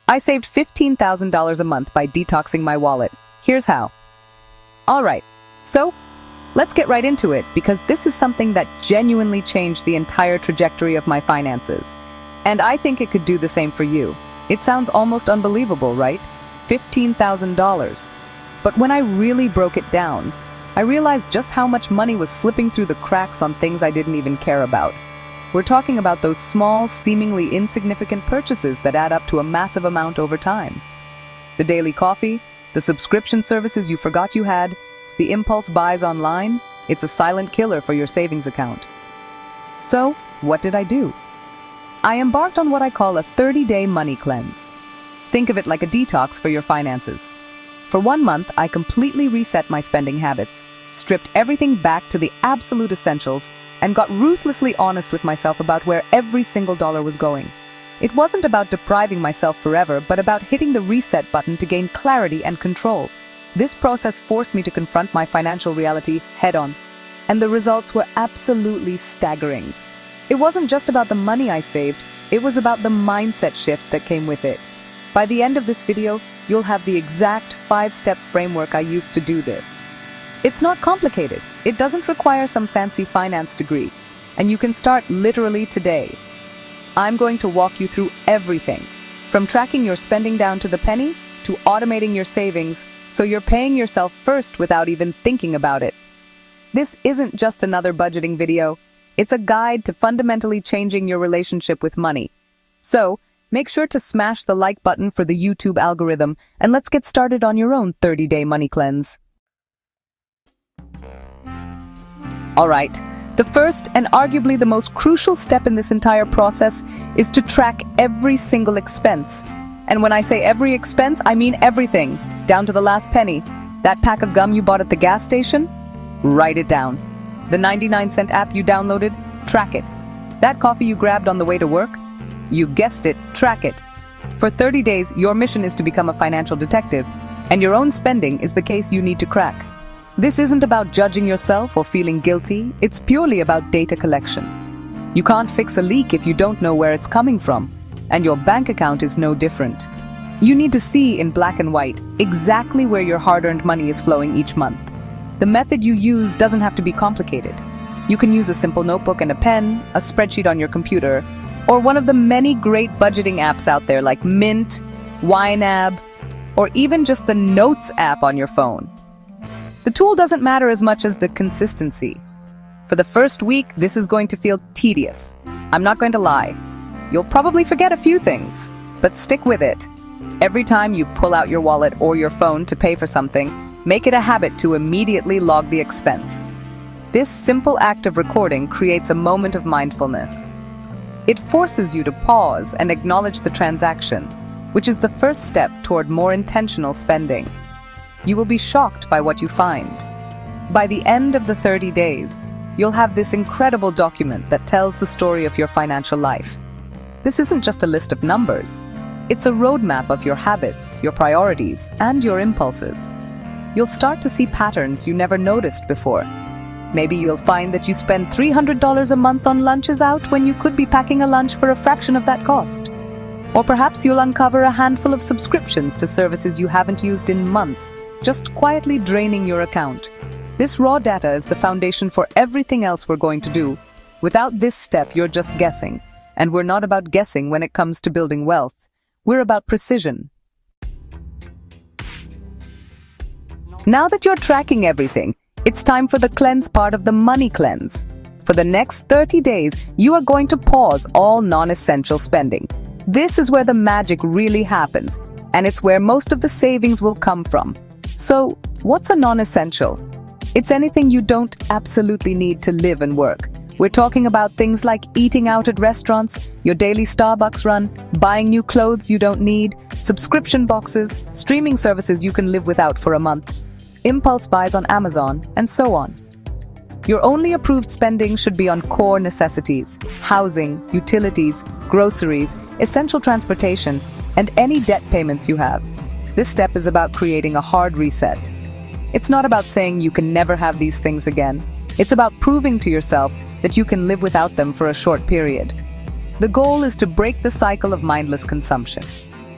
I saved $15,000 a month by detoxing my wallet. Here's how. Alright, so let's get right into it because this is something that genuinely changed the entire trajectory of my finances. And I think it could do the same for you. It sounds almost unbelievable, right? $15,000. But when I really broke it down, I realized just how much money was slipping through the cracks on things I didn't even care about. We're talking about those small, seemingly insignificant purchases that add up to a massive amount over time. The daily coffee, the subscription services you forgot you had, the impulse buys online, it's a silent killer for your savings account. So, what did I do? I embarked on what I call a 30-day money cleanse. Think of it like a detox for your finances. For 1 month, I completely reset my spending habits, stripped everything back to the absolute essentials, and got ruthlessly honest with myself about where every single dollar was going. It wasn't about depriving myself forever, but about hitting the reset button to gain clarity and control. This process forced me to confront my financial reality head-on, and the results were absolutely staggering. It wasn't just about the money I saved, it was about the mindset shift that came with it. By the end of this video, you'll have the exact 5-step framework I used to do this. It's not complicated. It doesn't require some fancy finance degree, and you can start literally today. I'm going to walk you through everything, from tracking your spending down to the penny, to automating your savings, so you're paying yourself first without even thinking about it. This isn't just another budgeting video. It's a guide to fundamentally changing your relationship with money. So, make sure to smash the like button for the YouTube algorithm, and let's get started on your own 30-day money cleanse. Alright, the first and arguably the most crucial step in this entire process is to track every single expense. And when I say every expense, I mean everything, down to the last penny. That pack of gum you bought at the gas station? Write it down. The 99-cent app you downloaded? Track it. That coffee you grabbed on the way to work? You guessed it, track it. For 30 days, your mission is to become a financial detective, and your own spending is the case you need to crack. This isn't about judging yourself or feeling guilty, it's purely about data collection. You can't fix a leak if you don't know where it's coming from, and your bank account is no different. You need to see in black and white exactly where your hard-earned money is flowing each month. The method you use doesn't have to be complicated. You can use a simple notebook and a pen, a spreadsheet on your computer, or one of the many great budgeting apps out there like Mint, YNAB, or even just the Notes app on your phone. The tool doesn't matter as much as the consistency. For the first week, this is going to feel tedious. I'm not going to lie. You'll probably forget a few things, but stick with it. Every time you pull out your wallet or your phone to pay for something, make it a habit to immediately log the expense. This simple act of recording creates a moment of mindfulness. It forces you to pause and acknowledge the transaction, which is the first step toward more intentional spending. You will be shocked by what you find. By the end of the 30 days, you'll have this incredible document that tells the story of your financial life. This isn't just a list of numbers. It's a roadmap of your habits, your priorities, and your impulses. You'll start to see patterns you never noticed before. Maybe you'll find that you spend $300 a month on lunches out when you could be packing a lunch for a fraction of that cost. Or perhaps you'll uncover a handful of subscriptions to services you haven't used in months, just quietly draining your account. This raw data is the foundation for everything else we're going to do. Without this step, you're just guessing. And we're not about guessing when it comes to building wealth. We're about precision. Now that you're tracking everything, it's time for the cleanse part of the money cleanse. For the next 30 days, you are going to pause all non-essential spending. This is where the magic really happens, and it's where most of the savings will come from. So, what's a non-essential? It's anything you don't absolutely need to live and work. We're talking about things like eating out at restaurants, your daily Starbucks run, buying new clothes you don't need, subscription boxes, streaming services you can live without for a month, impulse buys on Amazon, and so on. Your only approved spending should be on core necessities, housing, utilities, groceries, essential transportation, and any debt payments you have. This step is about creating a hard reset. It's not about saying you can never have these things again. It's about proving to yourself that you can live without them for a short period. The goal is to break the cycle of mindless consumption.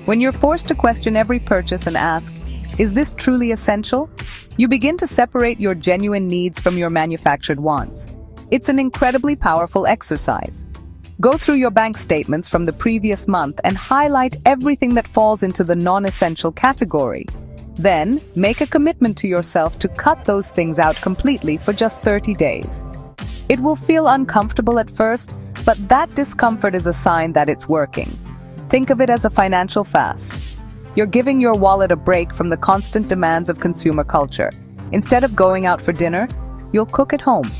When you're forced to question every purchase and ask, is this truly essential? You begin to separate your genuine needs from your manufactured wants. It's an incredibly powerful exercise. Go through your bank statements from the previous month and highlight everything that falls into the non-essential category. Then, make a commitment to yourself to cut those things out completely for just 30 days. It will feel uncomfortable at first, but that discomfort is a sign that it's working. Think of it as a financial fast. You're giving your wallet a break from the constant demands of consumer culture. Instead of going out for dinner, you'll cook at home.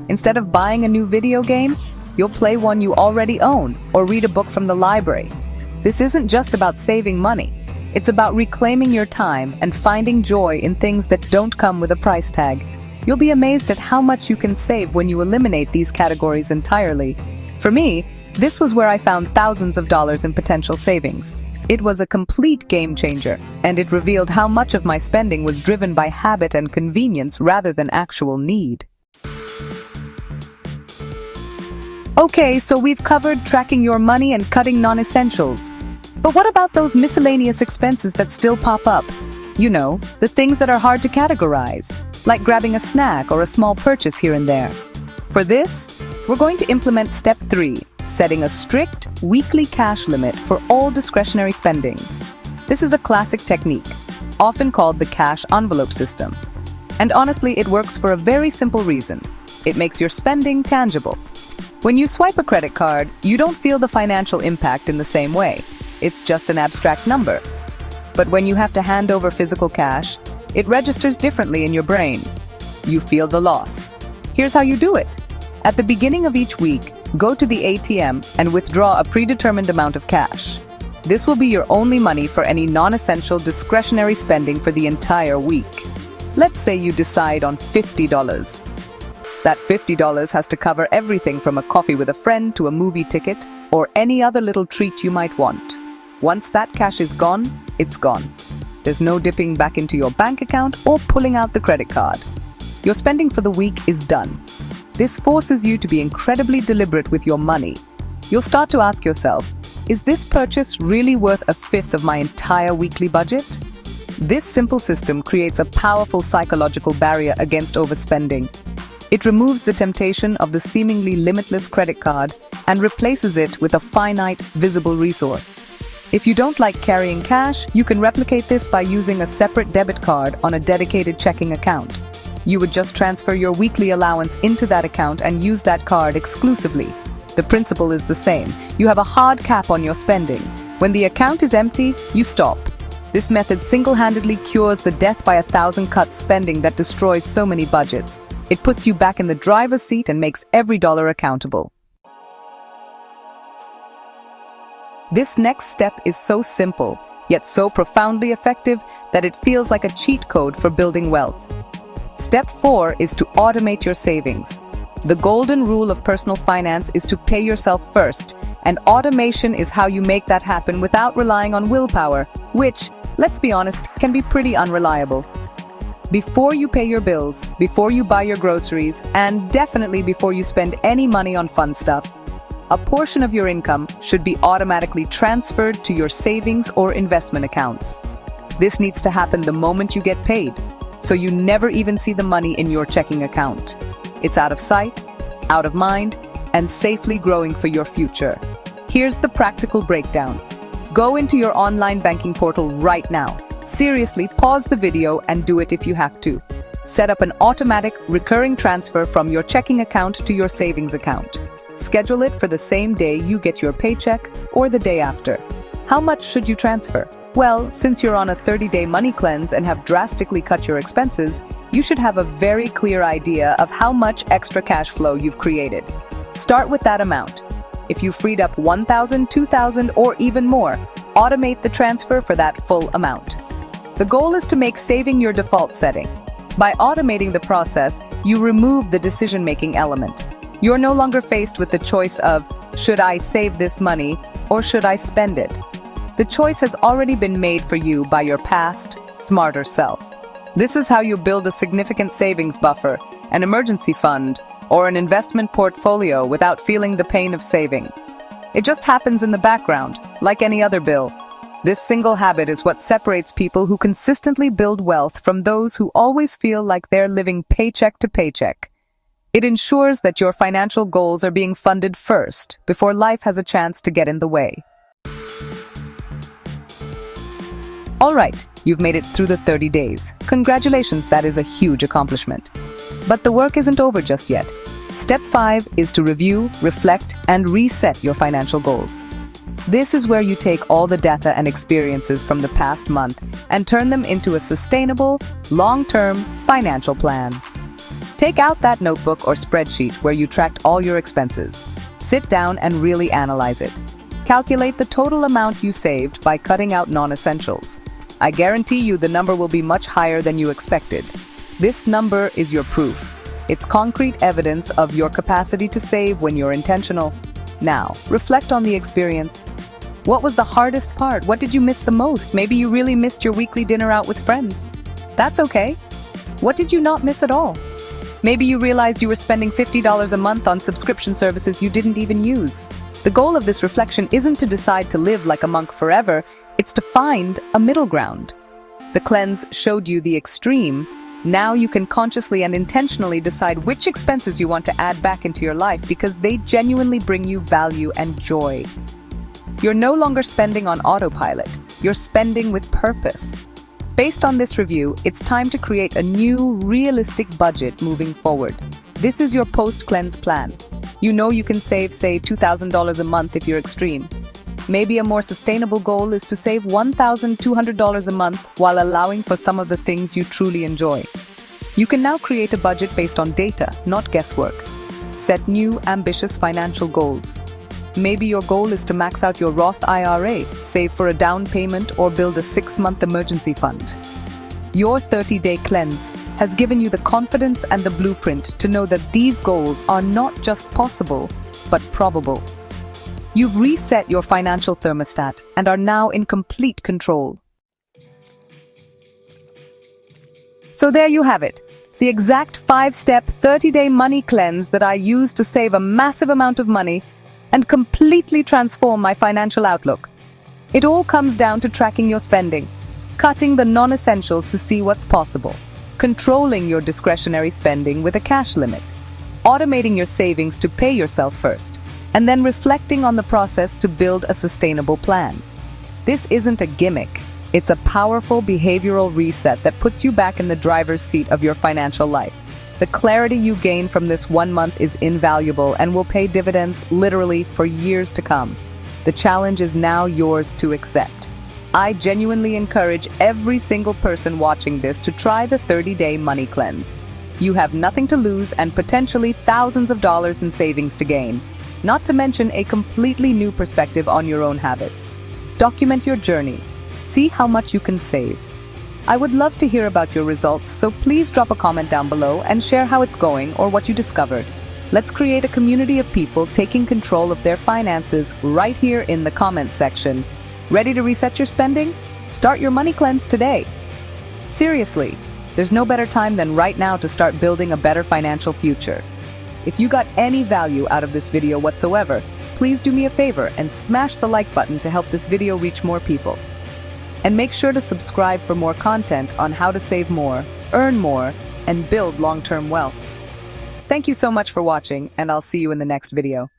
Instead of buying a new video game, you'll play one you already own or read a book from the library. This isn't just about saving money. It's about reclaiming your time and finding joy in things that don't come with a price tag. You'll be amazed at how much you can save when you eliminate these categories entirely. For me, this was where I found thousands of dollars in potential savings. It was a complete game changer, and it revealed how much of my spending was driven by habit and convenience rather than actual need. Okay, so we've covered tracking your money and cutting non-essentials. But what about those miscellaneous expenses that still pop up? You know, the things that are hard to categorize, like grabbing a snack or a small purchase here and there. For this, we're going to implement step 3, setting a strict weekly cash limit for all discretionary spending. This is a classic technique, often called the cash envelope system. And honestly, it works for a very simple reason. It makes your spending tangible. When you swipe a credit card, you don't feel the financial impact in the same way. It's just an abstract number. But when you have to hand over physical cash, it registers differently in your brain. You feel the loss. Here's how you do it. At the beginning of each week, go to the ATM and withdraw a predetermined amount of cash. This will be your only money for any non-essential discretionary spending for the entire week. Let's say you decide on $50. That $50 has to cover everything from a coffee with a friend to a movie ticket or any other little treat you might want. Once that cash is gone, it's gone. There's no dipping back into your bank account or pulling out the credit card. Your spending for the week is done. This forces you to be incredibly deliberate with your money. You'll start to ask yourself, is this purchase really worth a fifth of my entire weekly budget? This simple system creates a powerful psychological barrier against overspending. It removes the temptation of the seemingly limitless credit card and replaces it with a finite, visible resource. If you don't like carrying cash, you can replicate this by using a separate debit card on a dedicated checking account. You would just transfer your weekly allowance into that account and use that card exclusively. The principle is the same. You have a hard cap on your spending. When the account is empty, you stop. This method single-handedly cures the death by 1,000 cuts spending that destroys so many budgets. It puts you back in the driver's seat and makes every dollar accountable. This next step is so simple, yet so profoundly effective that it feels like a cheat code for building wealth. Step 4 is to automate your savings. The golden rule of personal finance is to pay yourself first, and automation is how you make that happen without relying on willpower, which, let's be honest, can be pretty unreliable. Before you pay your bills, before you buy your groceries, and definitely before you spend any money on fun stuff, a portion of your income should be automatically transferred to your savings or investment accounts. This needs to happen the moment you get paid, so you never even see the money in your checking account. It's out of sight, out of mind, and safely growing for your future. Here's the practical breakdown. Go into your online banking portal right now. Seriously, pause the video and do it if you have to. Set up an automatic, recurring transfer from your checking account to your savings account. Schedule it for the same day you get your paycheck or the day after. How much should you transfer? Well, since you're on a 30-day money cleanse and have drastically cut your expenses, you should have a very clear idea of how much extra cash flow you've created. Start with that amount. If you freed up $1,000, $2,000, or even more, automate the transfer for that full amount. The goal is to make saving your default setting. By automating the process, you remove the decision-making element. You're no longer faced with the choice of, should I save this money or should I spend it? The choice has already been made for you by your past, smarter self. This is how you build a significant savings buffer, an emergency fund, or an investment portfolio without feeling the pain of saving. It just happens in the background, like any other bill. This single habit is what separates people who consistently build wealth from those who always feel like they're living paycheck to paycheck. It ensures that your financial goals are being funded first, before life has a chance to get in the way. All right, you've made it through the 30 days. Congratulations, that is a huge accomplishment. But the work isn't over just yet. Step 5 is to review, reflect, and reset your financial goals. This is where you take all the data and experiences from the past month and turn them into a sustainable, long-term financial plan. Take out that notebook or spreadsheet where you tracked all your expenses. Sit down and really analyze it. Calculate the total amount you saved by cutting out non-essentials. I guarantee you the number will be much higher than you expected. This number is your proof. It's concrete evidence of your capacity to save when you're intentional. Now, reflect on the experience. What was the hardest part? What did you miss the most? Maybe you really missed your weekly dinner out with friends. That's okay. What did you not miss at all? Maybe you realized you were spending $50 a month on subscription services you didn't even use. The goal of this reflection isn't to decide to live like a monk forever, it's to find a middle ground. The cleanse showed you the extreme. Now you can consciously and intentionally decide which expenses you want to add back into your life because they genuinely bring you value and joy. You're no longer spending on autopilot, you're spending with purpose. Based on this review, it's time to create a new, realistic budget moving forward. This is your post-cleanse plan. You know you can save, say, $2,000 a month if you're extreme. Maybe a more sustainable goal is to save $1,200 a month while allowing for some of the things you truly enjoy. You can now create a budget based on data, not guesswork. Set new, ambitious financial goals. Maybe your goal is to max out your Roth IRA, save for a down payment, or build a 6-month emergency fund. Your 30-day cleanse has given you the confidence and the blueprint to know that these goals are not just possible, but probable. You've reset your financial thermostat and are now in complete control. So there you have it, the exact 5-step 30-day money cleanse that I used to save a massive amount of money and completely transform my financial outlook. It all comes down to tracking your spending, cutting the non-essentials to see what's possible, controlling your discretionary spending with a cash limit, automating your savings to pay yourself first, and then reflecting on the process to build a sustainable plan. This isn't a gimmick. It's a powerful behavioral reset that puts you back in the driver's seat of your financial life. The clarity you gain from this 1 month is invaluable and will pay dividends literally for years to come. The challenge is now yours to accept. I genuinely encourage every single person watching this to try the 30-day money cleanse. You have nothing to lose and potentially thousands of dollars in savings to gain, not to mention a completely new perspective on your own habits. Document your journey. See how much you can save. I would love to hear about your results, so please drop a comment down below and share how it's going or what you discovered. Let's create a community of people taking control of their finances right here in the comments section. Ready to reset your spending? Start your money cleanse today. Seriously, there's no better time than right now to start building a better financial future. If you got any value out of this video whatsoever, please do me a favor and smash the like button to help this video reach more people. And make sure to subscribe for more content on how to save more, earn more, and build long-term wealth. Thank you so much for watching, and I'll see you in the next video.